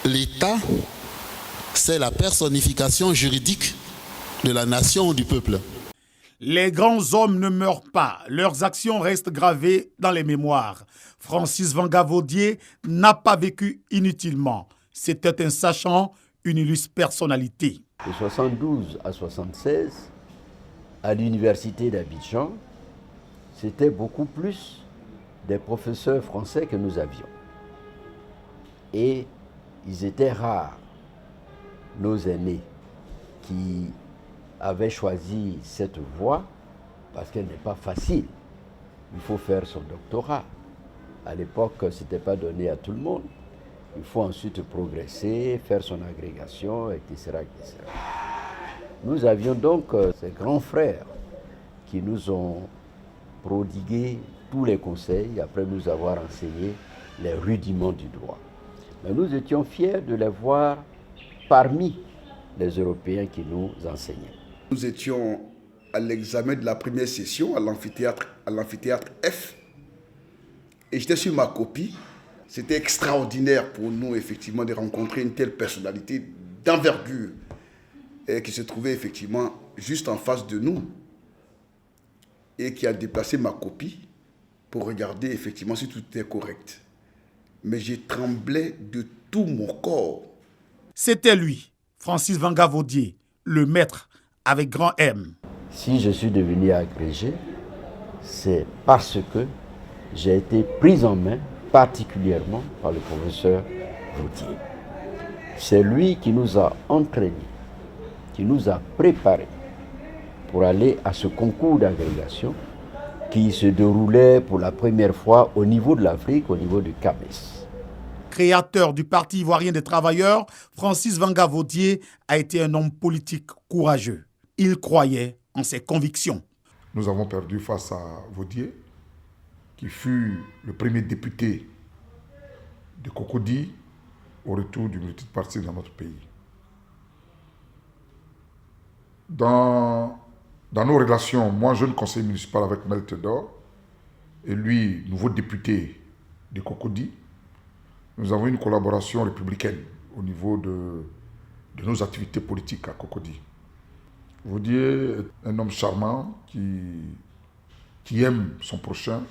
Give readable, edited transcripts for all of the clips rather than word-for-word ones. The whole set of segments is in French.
l'État, c'est la personnification juridique de la nation ou du peuple. Les grands hommes ne meurent pas, leurs actions restent gravées dans les mémoires. Francis Vangavardier n'a pas vécu inutilement. C'était un sachant, une illustre personnalité. De 72 à 76, à l'université d'Abidjan, c'était beaucoup plus des professeurs français que nous avions. Et ils étaient rares, nos aînés, qui avaient choisi cette voie, parce qu'elle n'est pas facile. Il faut faire son doctorat. À l'époque, ce n'était pas donné à tout le monde. Il faut ensuite progresser, faire son agrégation, etc., etc. Nous avions donc ces grands frères qui nous ont prodigué tous les conseils après nous avoir enseigné les rudiments du droit. Mais nous étions fiers de les voir parmi les Européens qui nous enseignaient. Nous étions à l'examen de la première session à l'amphithéâtre F et j'étais sur ma copie. C'était extraordinaire pour nous, effectivement, de rencontrer une telle personnalité d'envergure qui se trouvait effectivement juste en face de nous et qui a déplacé ma copie pour regarder effectivement si tout était correct. Mais j'ai tremblé de tout mon corps. C'était lui, Francis Vangavardier, le maître avec grand M. Si je suis devenu agrégé, c'est parce que j'ai été pris en main particulièrement par le professeur Vardier. C'est lui qui nous a entraînés, qui nous a préparés pour aller à ce concours d'agrégation qui se déroulait pour la première fois au niveau de l'Afrique, au niveau du CAMES. Créateur du Parti ivoirien des travailleurs, Francis Vangavardier a été un homme politique courageux. Il croyait en ses convictions. Nous avons perdu face à Vardier, qui fut le premier député de Cocody au retour du multipartisme dans notre pays. Dans nos relations, moi jeune conseiller municipal avec Mel Théodore et lui, nouveau député de Cocody, nous avons une collaboration républicaine au niveau de nos activités politiques à Cocody. Vardier est un homme charmant qui aime son prochain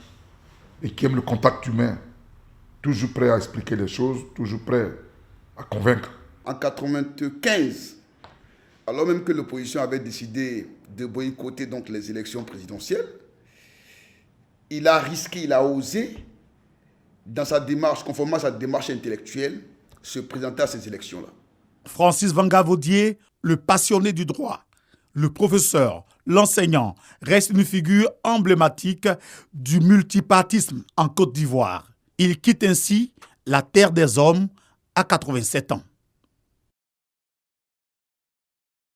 et qui aime le contact humain, toujours prêt à expliquer les choses, toujours prêt à convaincre. En 1995, alors même que l'opposition avait décidé de boycotter donc les élections présidentielles, il a risqué, il a osé, dans sa démarche, conformément à sa démarche intellectuelle, se présenter à ces élections-là. Francis Vangavardier, le passionné du droit, le professeur, l'enseignant, reste une figure emblématique du multipartisme en Côte d'Ivoire. Il quitte ainsi la terre des hommes à 87 ans.